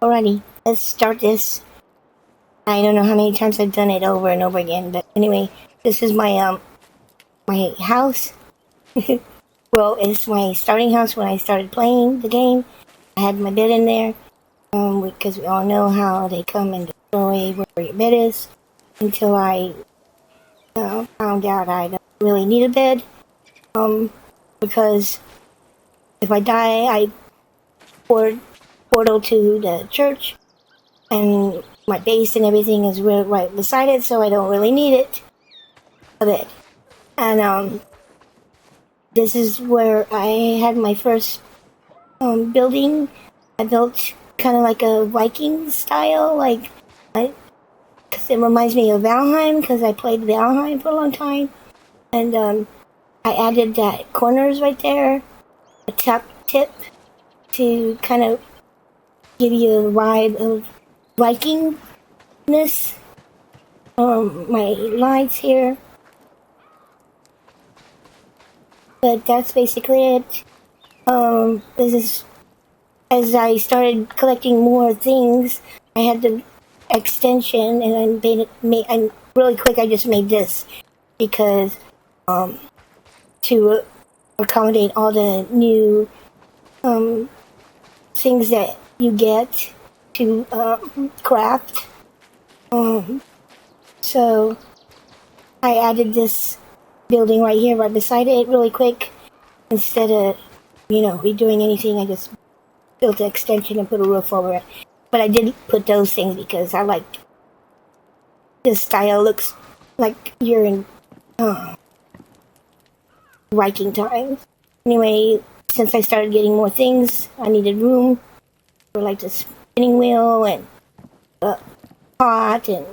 Alrighty, let's start this. I don't know how many times I've done it over and over again, but anyway, this is my house. Well, it's my starting house when I started playing the game. I had my bed in there, because we all know how they come and destroy where your bed is. Until I found out I don't really need a bed, because if I die, I portal to the church, and my base and everything is right beside it, so I don't really need it. A bed. And this is where I had my first building. I built kind of like a Viking style, cause it reminds me of Valheim, because I played Valheim for a long time. And I added that corners right there, a top tip, to kind of give you a vibe of Vikingness. My lights here. But that's basically it. This is, as I started collecting more things, I had the extension, and and really quick I just made this, because, to accommodate all the new, things that you get to, craft. So, I added this building right here, right beside it, really quick. Instead of, redoing anything, I just built the extension and put a roof over it. But I did put those things because I like this style. Looks like you're in Viking times. Anyway, since I started getting more things, I needed room for like the spinning wheel and pot and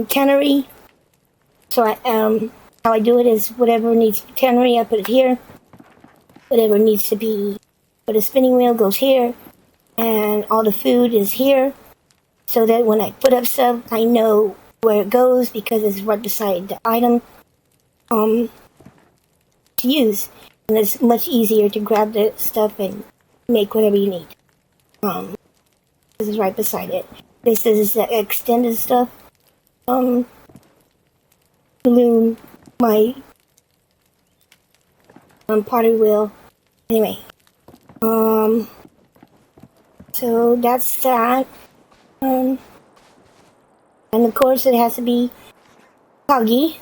tannery. So how I do it is whatever needs tannery, I put it here. Whatever needs to be for the spinning wheel goes here, and all the food is here, so that when I put up stuff, I know where it goes because it's right beside the item to use, and it's much easier to grab the stuff and make whatever you need. This is right beside it. This is the extended stuff. Balloon, my pottery wheel. Anyway, so that's that. And of course it has to be foggy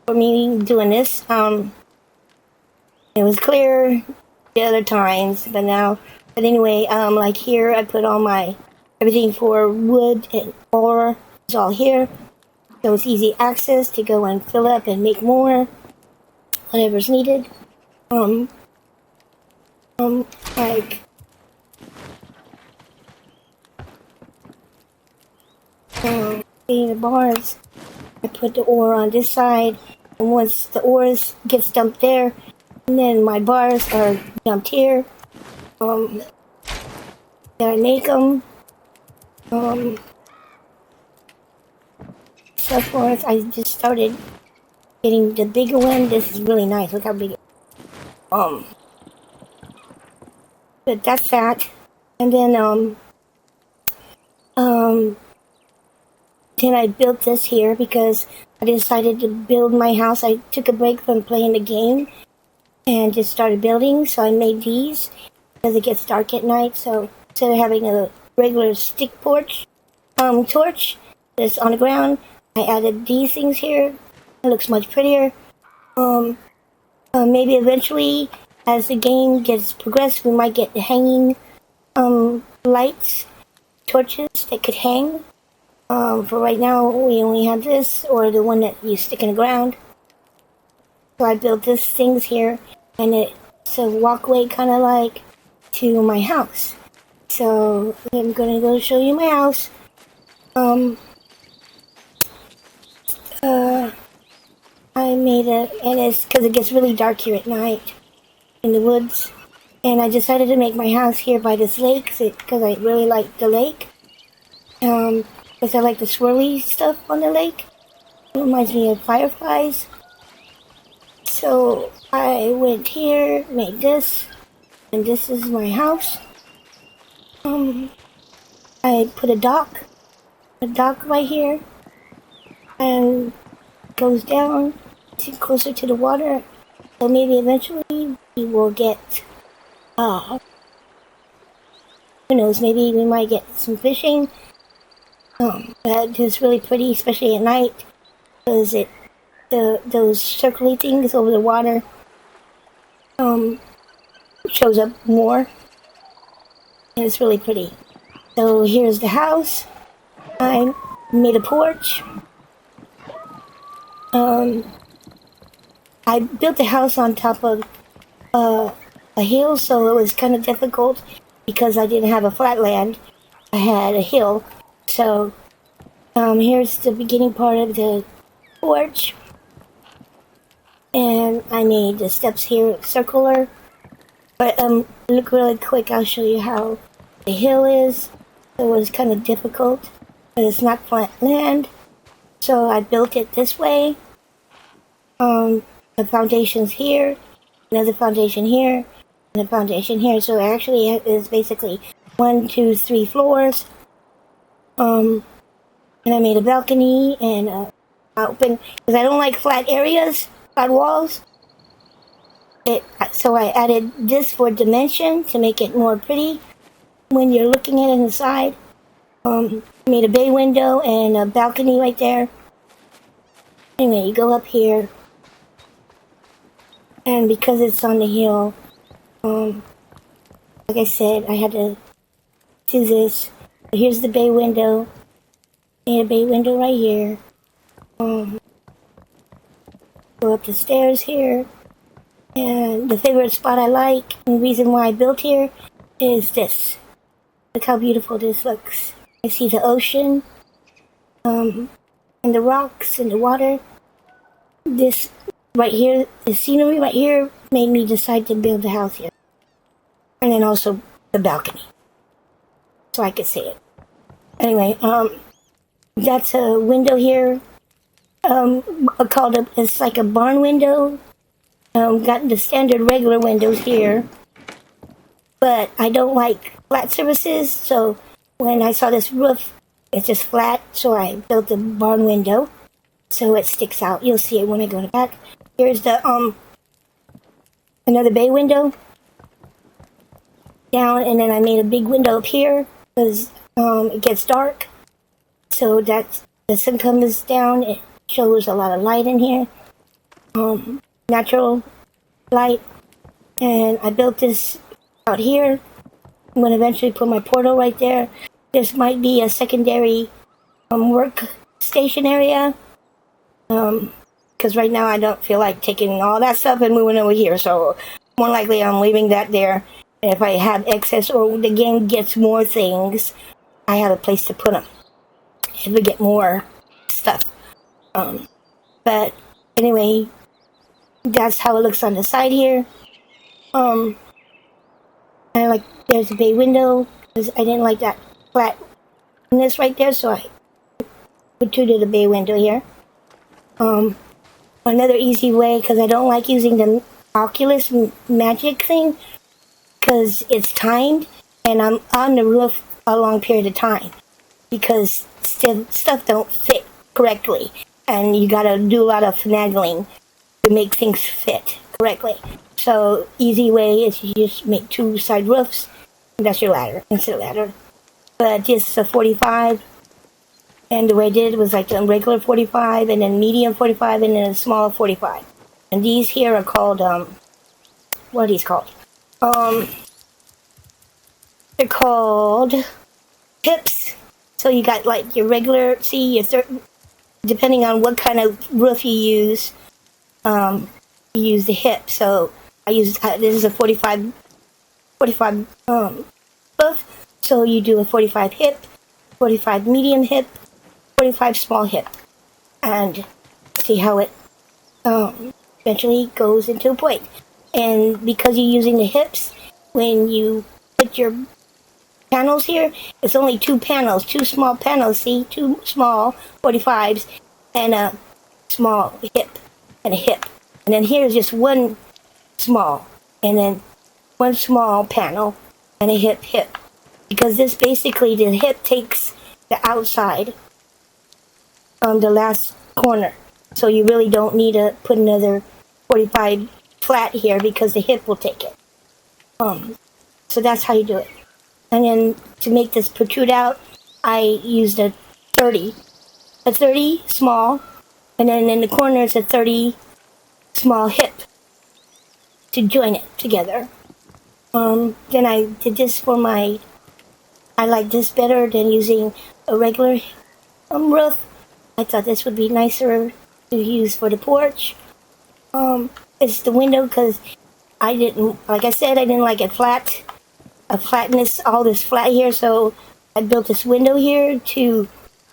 for me doing this. It was clear the other times, but anyway, like here I put all my everything for wood and ore is all here. So it's easy access to go and fill up and make more, whatever's needed. Like, the bars, I put the ore on this side, and once the ore gets dumped there, and then my bars are dumped here. Then I make them. So forth. I just started getting the bigger one. This is really nice. Look how big it is. But that's that. And then then I built this here because I decided to build my house. I took a break from playing the game and just started building. So I made these because it gets dark at night. So instead of having a regular stick torch that's on the ground, I added these things here. It looks much prettier. Maybe eventually, as the game gets progressed, we might get hanging lights, torches that could hang. For right now, we only have this, or the one that you stick in the ground. So I built these things here, and it's a walkway kind of like to my house. So I'm gonna go show you my house. I made and it's because it gets really dark here at night in the woods. And I decided to make my house here by this lake because I really like the lake. Because I like the swirly stuff on the lake. It reminds me of fireflies. So I went here, made this, and this is my house. I put a dock right here, and goes down closer to the water. So maybe eventually we will get, who knows, maybe we might get some fishing. But it's really pretty, especially at night, because those circly things over the water, shows up more, and it's really pretty. So here's the house. I made a porch. I built the house on top of a hill, so it was kind of difficult because I didn't have a flat land. I had a hill. So here's the beginning part of the porch. And I made the steps here circular. But look really quick, I'll show you how the hill is. It was kind of difficult, but it's not flat land. So I built it this way. The foundation's here, another foundation here, and a foundation here. So it actually is basically 1, 2, 3 floors. And I made a balcony and open, because I don't like flat areas, flat walls. So I added this for dimension to make it more pretty when you're looking at it inside. Made a bay window and a balcony right there. Anyway, you go up here, and because it's on the hill, like I said, I had to do this. Here's the bay window. Made a bay window right here. Go up the stairs here. And the favorite spot I like, and the reason why I built here, is this. Look how beautiful this looks. I see the ocean, and the rocks and the water. This right here, the scenery right here, made me decide to build the house here. And then also the balcony, so I could see it. Anyway, that's a window here. It's like a barn window. Got the standard regular windows here, but I don't like flat surfaces, so when I saw this roof, it's just flat, so I built a barn window, so it sticks out. You'll see it when I go to the back. Here's the, another bay window, down, and then I made a big window up here, because, it gets dark, so that the sun comes down, it shows a lot of light in here. Natural light, and I built this out here. I'm going to eventually put my portal right there. This might be a secondary workstation area, because right now I don't feel like taking all that stuff and moving over here, so more likely I'm leaving that there. And if I have excess or the game gets more things, I have a place to put them if we get more stuff. But anyway, that's how it looks on the side here. There's a bay window, because I didn't like that flatness right there, so I put two to the bay window here. Another easy way, because I don't like using the Oculus magic thing, because it's timed, and I'm on the roof a long period of time, because stuff don't fit correctly, and you gotta do a lot of finagling to make things fit correctly. So easy way is you just make 2 side roofs, and that's your ladder, instant ladder. But this is a 45, and the way I did it was like a regular 45, and then medium 45, and then a small 45. And these here are called, what are these called? They're called hips. So you got like your regular, depending on what kind of roof you use the hip. So I use, this is a 45 roof. So you do a 45 hip, 45 medium hip, 45 small hip, and see how it eventually goes into a point. And because you're using the hips, when you put your panels here, it's only 2 panels, 2 small panels, see? 2 small 45s and a small hip and a hip. And then here's just 1 small, and then 1 small panel and a hip. because this basically, the hip takes the outside, the last corner. So you really don't need to put another 45 flat here because the hip will take it. So that's how you do it. And then to make this protrude out, I used a 30 small, and then in the corners a 30 small hip to join it together. Then I did this for I like this better than using a regular roof. I thought this would be nicer to use for the porch. It's the window because like I said, I didn't like it flat, a flatness, all this flat here, so I built this window here to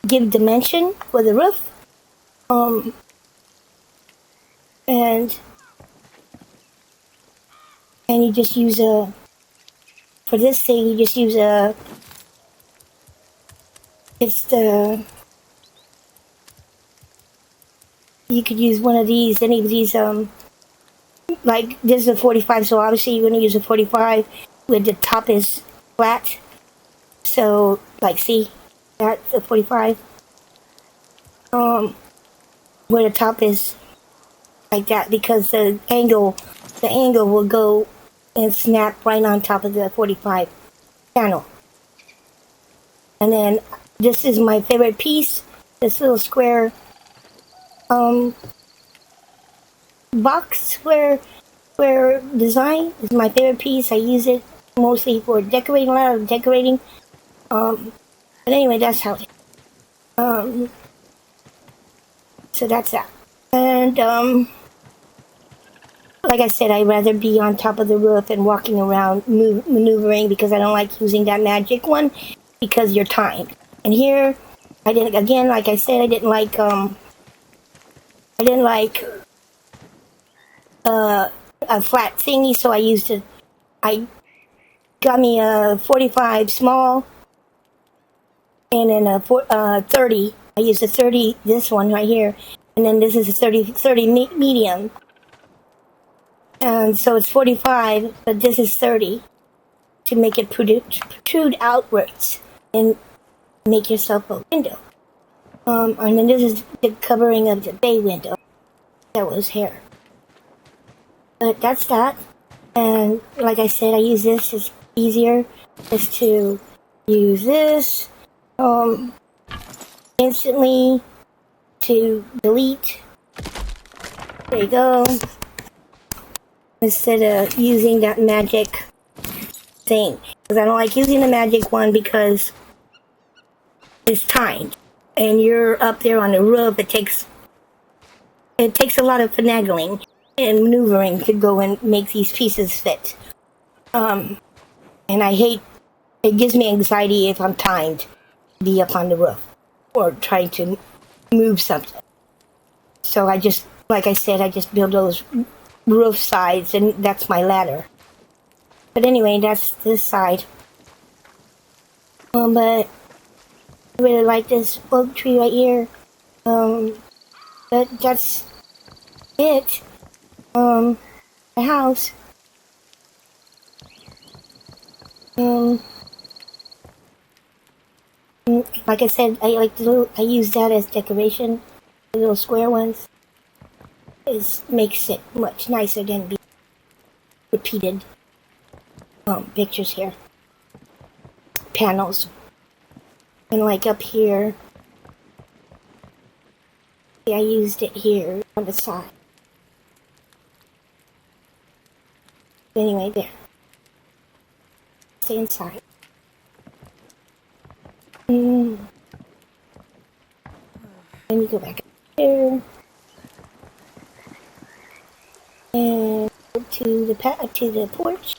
give dimension for the roof. And you just use for this thing, you just use you could use one of these, any of these, like this is a 45, so obviously you're going to use a 45 where the top is flat. So, like, see, that's a 45. Where the top is like that, because the angle will go and snap right on top of the 45 panel. And then this is my favorite piece, this little square box square design is my favorite piece. I use it mostly for decorating, a lot of decorating. But anyway, that's how it is. So that's that. And like I said, I'd rather be on top of the roof and walking around maneuvering, because I don't like using that magic one because you're timed. And here I didn't, again, like I said, I didn't like a flat thingy, so I got me a 45 small and then a 30. I used a 30, this one right here, and then this is a 30 medium. And so it's 45, but this is 30 to make it protrude outwards and make yourself a window. And then this is the covering of the bay window. That was here. But that's that. And like I said, I use this. It's easier just to use this instantly to delete. There you go. Instead of using that magic thing. Because I don't like using the magic one because it's timed. And you're up there on the roof. It takes a lot of finagling and maneuvering to go and make these pieces fit. And I hate, it gives me anxiety if I'm timed to be up on the roof or trying to move something. So I just, like I said, I just build those roof sides, and that's my ladder. But anyway, that's this side. But I really like this oak tree right here. But that's it. The house. Like I said, I use that as decoration. The little square ones. It makes it much nicer than being repeated pictures here. Panels. And like up here, I used it here on the side. Anyway, there. Stay inside. Let me go back here. And to the porch.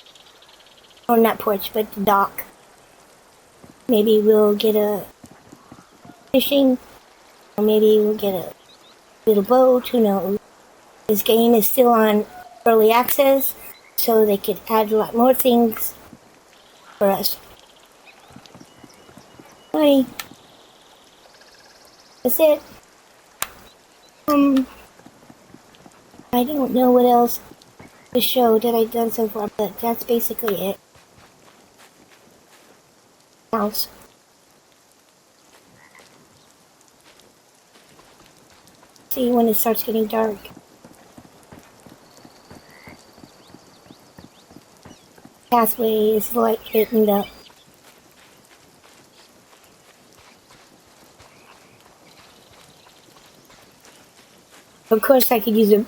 Oh, not porch, but the dock. Maybe we'll get a fishing, or maybe we'll get a little boat, who knows. This game is still on early access, so they could add a lot more things for us. Alrighty. That's it. I don't know what else to show that I've done so far, but that's basically it. house. See when it starts getting dark. Pathway is like hitting up. Of course, I could use a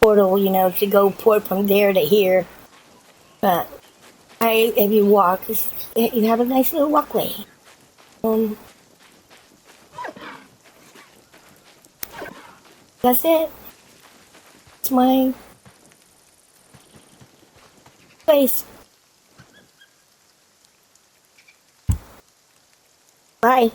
portal, to go port from there to here. But if you walk, you have a nice little walkway. That's it. It's my place. Bye.